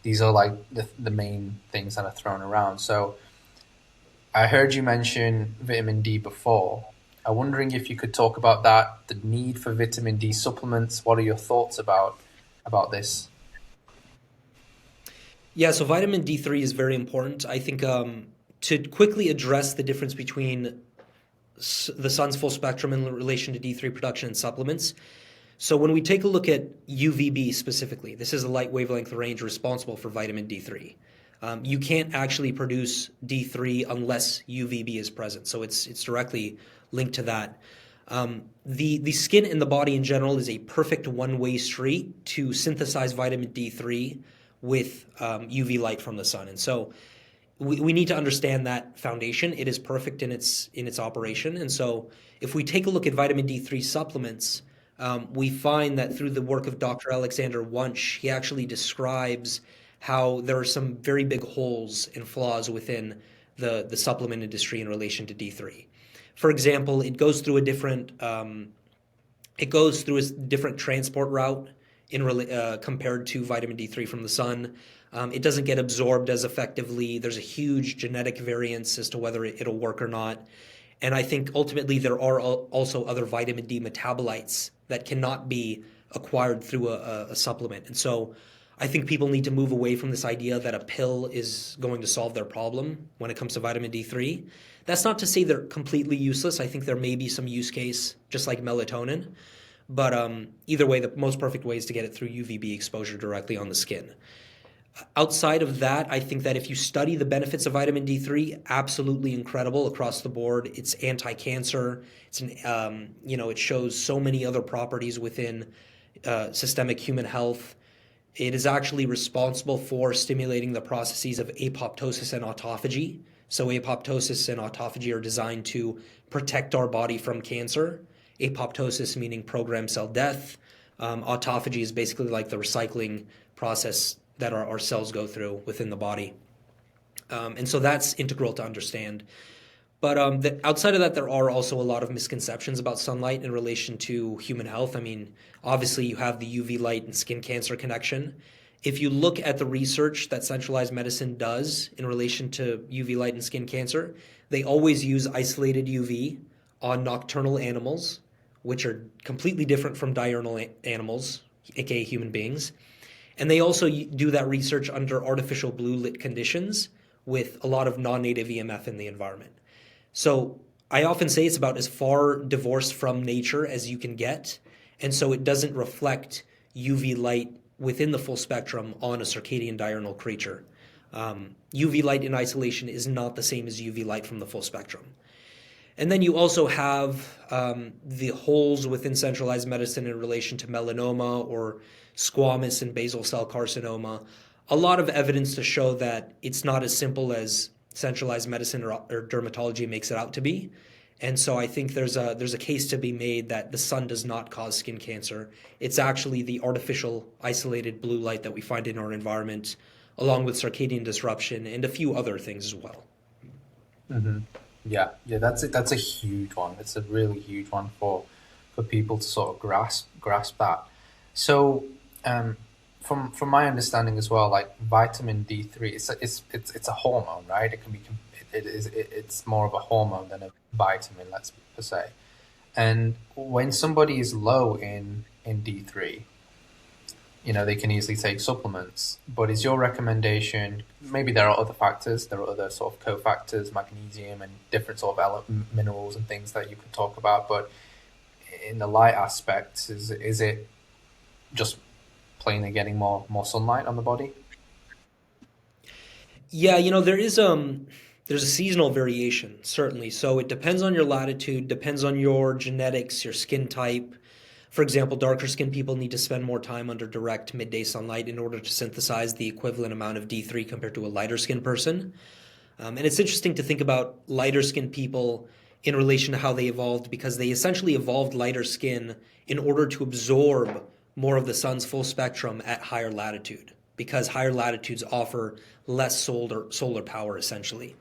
These are like the main things that are thrown around. So I heard you mention vitamin D before. I'm wondering if you could talk about that, the need for vitamin D supplements. What are your thoughts about this? Yeah, so vitamin D3 is very important. I think to quickly address the difference between the sun's full spectrum in relation to D3 production and supplements. So when we take a look at UVB specifically, this is a light wavelength range responsible for vitamin D3. You can't actually produce D3 unless UVB is present. So it's directly linked to that. The skin and the body in general is a perfect one-way street to synthesize vitamin D3 with UV light from the sun. And so we need to understand that foundation. It is perfect in its operation. And so if we take a look at vitamin D3 supplements, we find that through the work of Dr. Alexander Wunsch, he actually describes how there are some very big holes and flaws within the supplement industry in relation to D3. For example, it goes through a different transport route compared to vitamin D3 from the sun. It doesn't get absorbed as effectively. There's a huge genetic variance as to whether it'll work or not. And I think ultimately there are also other vitamin D metabolites that cannot be acquired through a supplement. And so I think people need to move away from this idea that a pill is going to solve their problem when it comes to vitamin D3. That's not to say they're completely useless. I think there may be some use case, just like melatonin. But either way, the most perfect way is to get it through UVB exposure directly on the skin. Outside of that, I think that if you study the benefits of vitamin D3, absolutely incredible across the board. It's anti-cancer. It shows so many other properties within systemic human health. It is actually responsible for stimulating the processes of apoptosis and autophagy. So apoptosis and autophagy are designed to protect our body from cancer. Apoptosis meaning programmed cell death. Autophagy is basically like the recycling process that our cells go through within the body. And so that's integral to understand. But outside of that, there are also a lot of misconceptions about sunlight in relation to human health. I mean, obviously, you have the UV light and skin cancer connection. If you look at the research that centralized medicine does in relation to UV light and skin cancer, they always use isolated UV on nocturnal animals which are completely different from diurnal animals, aka human beings. And they also do that research under artificial blue lit conditions with a lot of non-native EMF in the environment. So I often say it's about as far divorced from nature as you can get. And so it doesn't reflect UV light within the full spectrum on a circadian diurnal creature. UV light in isolation is not the same as UV light from the full spectrum. And then you also have the holes within centralized medicine in relation to melanoma or squamous and basal cell carcinoma. A lot of evidence to show that it's not as simple as centralized medicine or dermatology makes it out to be. And so I think there's a case to be made that the sun does not cause skin cancer. It's actually the artificial isolated blue light that we find in our environment, along with circadian disruption and a few other things as well. Mm-hmm. Yeah, that's a huge one. It's a really huge one for people to sort of grasp that. So, from my understanding as well, like vitamin D3, it's a hormone, right? It's more of a hormone than a vitamin, let's per se. And when somebody is low in D3, they can easily take supplements. But is your recommendation, maybe there are other factors, there are other sort of cofactors, magnesium and different sort of minerals and things that you can talk about, but in the light aspect, is it just plainly getting more sunlight on the body? Yeah, there's a seasonal variation, certainly. So it depends on your latitude, depends on your genetics, your skin type. For example, darker skinned people need to spend more time under direct midday sunlight in order to synthesize the equivalent amount of D3 compared to a lighter skinned person. And it's interesting to think about lighter skinned people in relation to how they evolved, because they essentially evolved lighter skin in order to absorb more of the sun's full spectrum at higher latitude, because higher latitudes offer less solar power, essentially.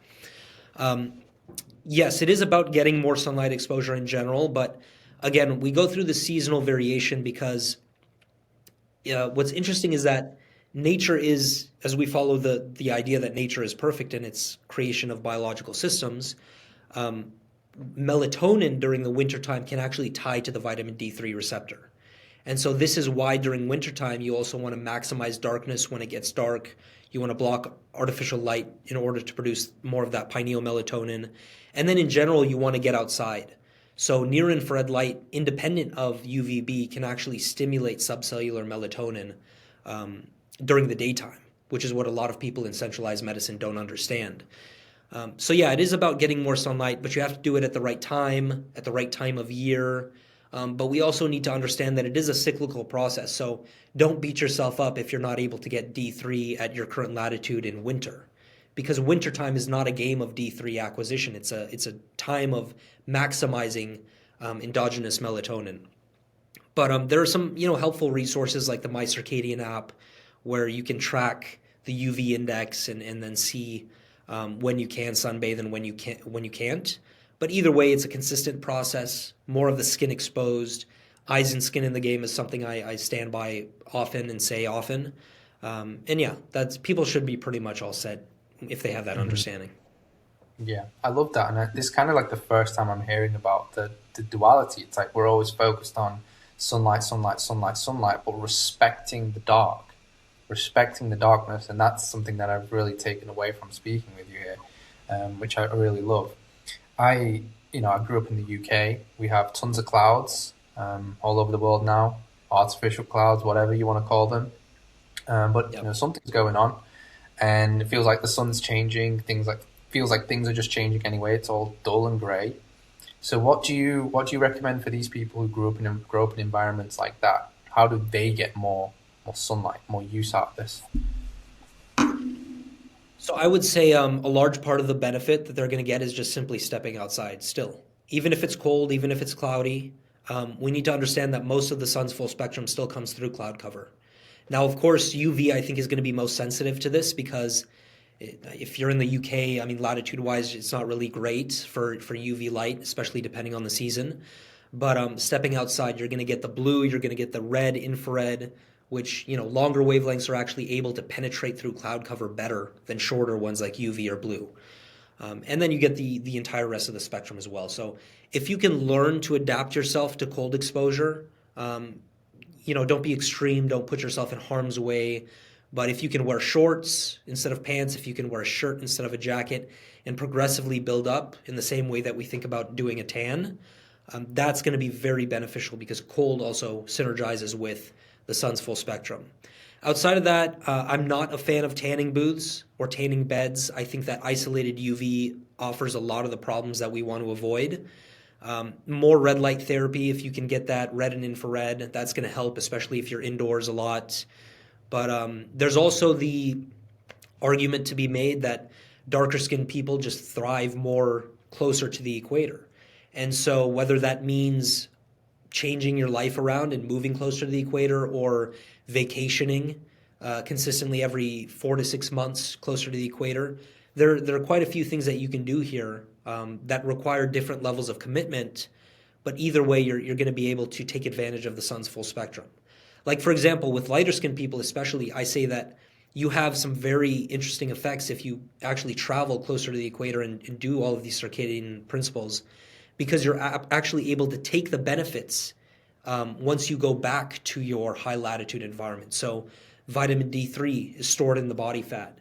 Yes, it is about getting more sunlight exposure in general, but again, we go through the seasonal variation because what's interesting is that nature is, as we follow the idea that nature is perfect in its creation of biological systems, melatonin during the wintertime can actually tie to the vitamin D3 receptor. And so this is why during wintertime you also want to maximize darkness when it gets dark. You want to block artificial light in order to produce more of that pineal melatonin. And then in general, you want to get outside. So near-infrared light, independent of UVB, can actually stimulate subcellular melatonin during the daytime, which is what a lot of people in centralized medicine don't understand. So yeah, it is about getting more sunlight, but you have to do it at the right time of year. But we also need to understand that it is a cyclical process. So don't beat yourself up if you're not able to get D3 at your current latitude in winter, because wintertime is not a game of D3 acquisition. It's a time of maximizing endogenous melatonin. But there are some helpful resources like the My Circadian app, where you can track the UV index and then see when you can sunbathe and when you can't. But either way, it's a consistent process. More of the skin exposed. Eyes and skin in the game is something I stand by often and say often. And yeah, people should be pretty much all set if they have that Mm-hmm. understanding. Yeah, I love that. And this is kind of like the first time I'm hearing about the duality. It's like we're always focused on sunlight, sunlight, sunlight, sunlight, but respecting the darkness. And that's something that I've really taken away from speaking with you here, which I really love. I grew up in the UK. We have tons of clouds all over the world now, artificial clouds, whatever you want to call them. But Yep. something's going on, and it feels like the sun's changing. Feels like things are just changing anyway. It's all dull and grey. So what do you recommend for these people who grow up in environments like that? How do they get more sunlight, more use out of this? So I would say a large part of the benefit that they're going to get is just simply stepping outside still. Even if it's cold, even if it's cloudy, we need to understand that most of the sun's full spectrum still comes through cloud cover. Now, of course, UV I think is going to be most sensitive to this, because if you're in the UK, I mean, latitude-wise, it's not really great for UV light, especially depending on the season. But stepping outside, you're going to get the blue, you're going to get the red infrared, which, longer wavelengths are actually able to penetrate through cloud cover better than shorter ones like UV or blue. And then you get the entire rest of the spectrum as well. So if you can learn to adapt yourself to cold exposure, don't be extreme, don't put yourself in harm's way. But if you can wear shorts instead of pants, if you can wear a shirt instead of a jacket, and progressively build up in the same way that we think about doing a tan, that's going to be very beneficial because cold also synergizes with the sun's full spectrum. Outside of that, I'm not a fan of tanning booths or tanning beds. I think that isolated UV offers a lot of the problems that we want to avoid. More red light therapy, if you can get that red and infrared, that's going to help, especially if you're indoors a lot. But there's also the argument to be made that darker skinned people just thrive more closer to the equator. And so whether that means changing your life around and moving closer to the equator or vacationing consistently every 4 to 6 months closer to the equator, there are quite a few things that you can do here that require different levels of commitment. But either way, you're going to be able to take advantage of the sun's full spectrum. Like, for example, with lighter skinned people especially, I say that you have some very interesting effects if you actually travel closer to the equator and do all of these circadian principles, because you're actually able to take the benefits once you go back to your high latitude environment. So vitamin D3 is stored in the body fat.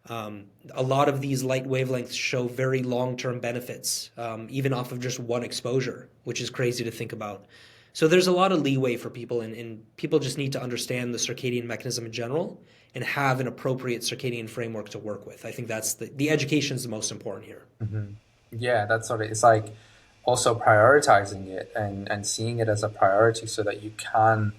A lot of these light wavelengths show very long-term benefits, even off of just one exposure, which is crazy to think about. So there's a lot of leeway for people, and people just need to understand the circadian mechanism in general and have an appropriate circadian framework to work with. I think that's the education is the most important here. Mm-hmm. Yeah, that's sort of, it's like also prioritizing it and seeing it as a priority so that you can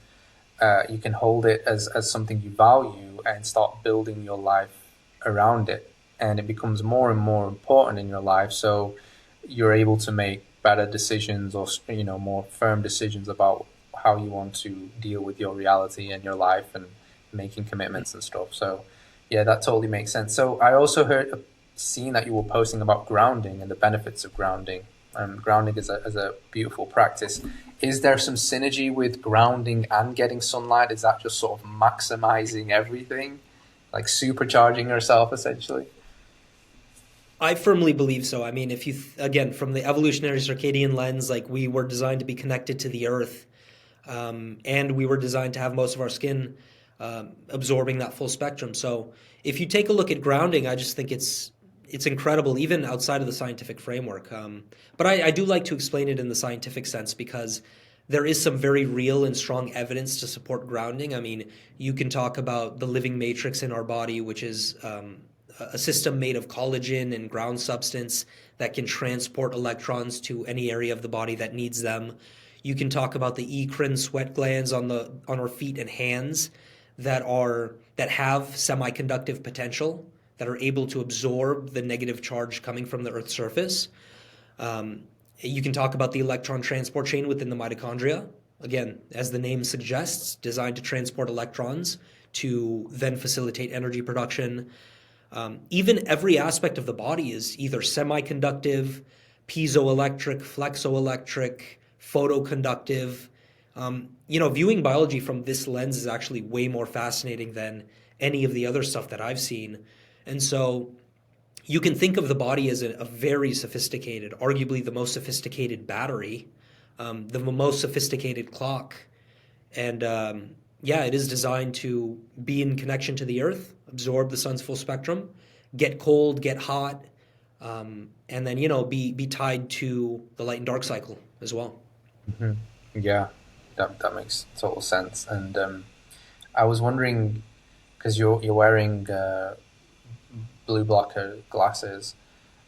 hold it as something you value and start building your life around it, and it becomes more and more important in your life, so you're able to make better decisions or more firm decisions about how you want to deal with your reality and your life and making commitments and stuff. So yeah, that totally makes sense. So I also seen that you were posting about grounding and the benefits of grounding. Grounding is a beautiful practice. Is there some synergy with grounding and getting sunlight? Is that just sort of maximizing everything, like supercharging yourself essentially? I firmly believe so. I mean, if you, again, from the evolutionary circadian lens, like we were designed to be connected to the earth, and we were designed to have most of our skin absorbing that full spectrum. So if you take a look at grounding, I just think it's incredible, even outside of the scientific framework. But I do like to explain it in the scientific sense because there is some very real and strong evidence to support grounding. I mean, you can talk about the living matrix in our body, which is a system made of collagen and ground substance that can transport electrons to any area of the body that needs them. You can talk about the eccrine sweat glands on our feet and hands that have semiconductive potential, that are able to absorb the negative charge coming from the Earth's surface. You can talk about the electron transport chain within the mitochondria. Again, as the name suggests, designed to transport electrons to then facilitate energy production. Even every aspect of the body is either semiconductive, piezoelectric, flexoelectric, photoconductive. Viewing biology from this lens is actually way more fascinating than any of the other stuff that I've seen. And so you can think of the body as a very sophisticated, arguably the most sophisticated battery, the most sophisticated clock. And it is designed to be in connection to the earth, absorb the sun's full spectrum, get cold, get hot, and then, be tied to the light and dark cycle as well. Mm-hmm. Yeah, that makes total sense. And I was wondering, because you're wearing blue blocker glasses,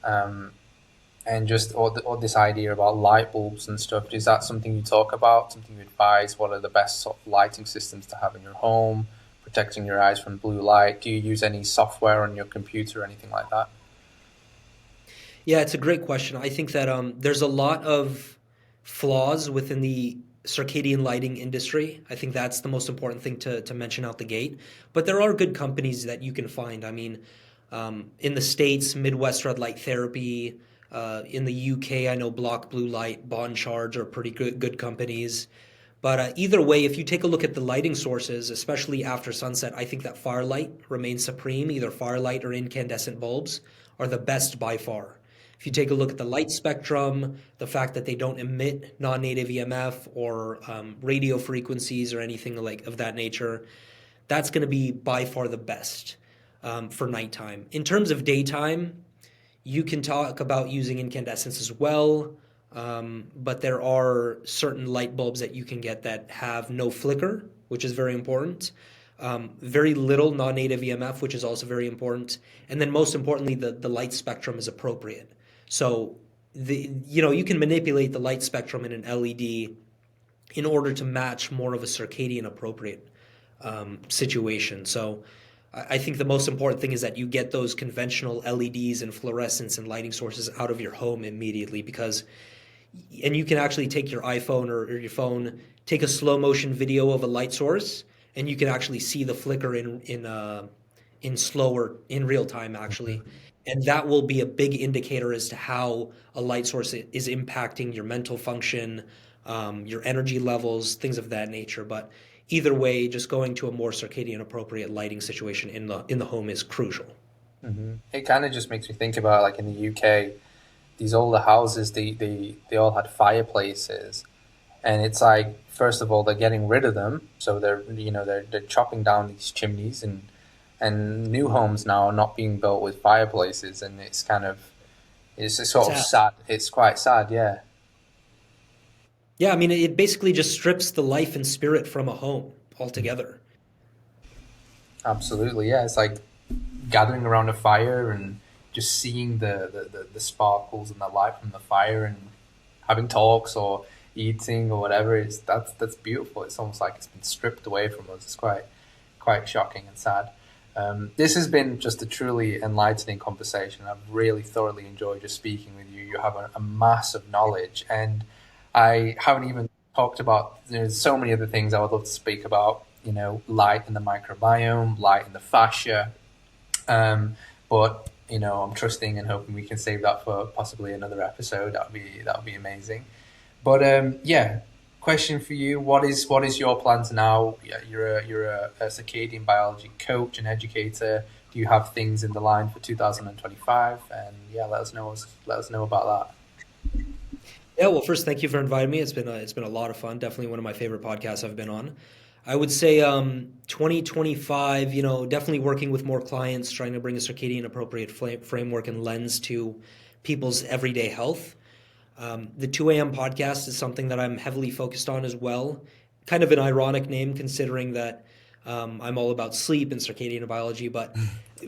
and just all this idea about light bulbs and stuff. Is that something you talk about, something you advise? What are the best sort of lighting systems to have in your home, protecting your eyes from blue light? Do you use any software on your computer or anything like that? Yeah, it's a great question. I think that there's a lot of flaws within the circadian lighting industry. I think that's the most important thing to mention out the gate. But there are good companies that you can find. I mean, in the States, Midwest Red Light Therapy. In the UK, I know Block Blue Light, Bond Charge are pretty good companies. But either way, if you take a look at the lighting sources, especially after sunset, I think that firelight remains supreme. Either firelight or incandescent bulbs are the best by far. If you take a look at the light spectrum, the fact that they don't emit non-native EMF or radio frequencies or anything like of that nature, that's going to be by far the best for nighttime. In terms of daytime, you can talk about using incandescence as well, but there are certain light bulbs that you can get that have no flicker, which is very important. Very little non-native EMF, which is also very important. And then most importantly, the light spectrum is appropriate. So you can manipulate the light spectrum in an LED in order to match more of a circadian appropriate situation. So I think the most important thing is that you get those conventional LEDs and fluorescence and lighting sources out of your home immediately, and you can actually take your iPhone or your phone, take a slow motion video of a light source, and you can actually see the flicker in real time actually. And that will be a big indicator as to how a light source is impacting your mental function, your energy levels, things of that nature. But either way, just going to a more circadian appropriate lighting situation in the home is crucial. It kind of just makes me think about, like, in the UK, these older houses, they all had fireplaces, and it's like, first of all, they're getting rid of them, so they're chopping down these chimneys, and new homes now are not being built with fireplaces, and it's sort of sad. It's quite sad, yeah. Yeah, I mean, it basically just strips the life and spirit from a home altogether. Absolutely, yeah. It's like gathering around a fire and just seeing the sparkles and the light from the fire and having talks or eating or whatever. That's beautiful. It's almost like it's been stripped away from us. It's quite shocking and sad. This has been just a truly enlightening conversation. I've really thoroughly enjoyed just speaking with you. You have a massive knowledge, and I haven't even talked about, there's so many other things I would love to speak about, light in the microbiome, light in the fascia. But, I'm trusting and hoping we can save that for possibly another episode. That would be amazing. But, yeah, question for you. What is your plans now? You're a circadian biology coach and educator. Do you have things in the line for 2025? And yeah, let us know about that. Yeah, well, first, thank you for inviting me. It's been a lot of fun. Definitely one of my favorite podcasts I've been on. I would say 2025, definitely working with more clients, trying to bring a circadian appropriate framework and lens to people's everyday health. The 2 a.m. podcast is something that I'm heavily focused on as well. Kind of an ironic name considering that I'm all about sleep and circadian biology, but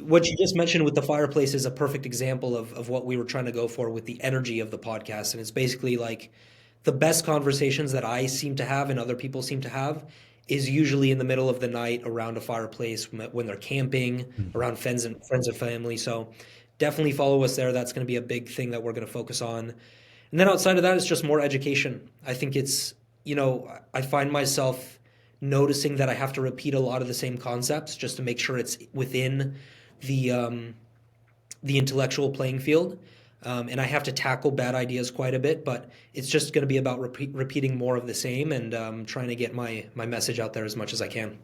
what you just mentioned with the fireplace is a perfect example of what we were trying to go for with the energy of the podcast. And it's basically like the best conversations that I seem to have and other people seem to have is usually in the middle of the night around a fireplace when they're camping, around friends and family. So definitely follow us there. That's going to be a big thing that we're going to focus on. And then outside of that, it's just more education. I think it's, I find myself noticing that I have to repeat a lot of the same concepts just to make sure it's within the intellectual playing field. And I have to tackle bad ideas quite a bit, but it's just going to be about repeating more of the same and trying to get my message out there as much as I can.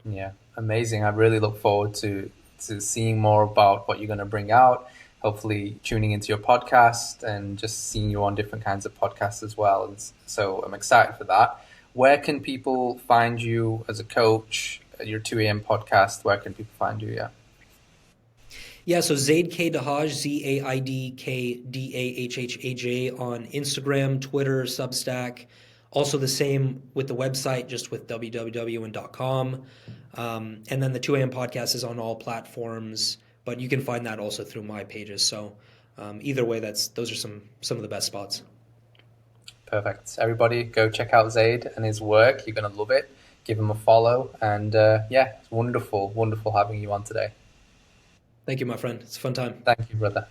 Yeah, amazing. I really look forward to seeing more about what you're going to bring out, hopefully tuning into your podcast and just seeing you on different kinds of podcasts as well. And so I'm excited for that. Where can people find you as a coach, your 2 a.m. podcast? Where can people find you? Yeah, so Zaid Dahhaj, ZaidKDahhaj on Instagram, Twitter, Substack. Also the same with the website, just with www.com. And then the 2 a.m. podcast is on all platforms, but you can find that also through my pages. So either way, those are some of the best spots. Perfect. Everybody go check out Zaid and his work. You're going to love it. Give him a follow. And it's wonderful having you on today. Thank you, my friend. It's a fun time. Thank you, brother.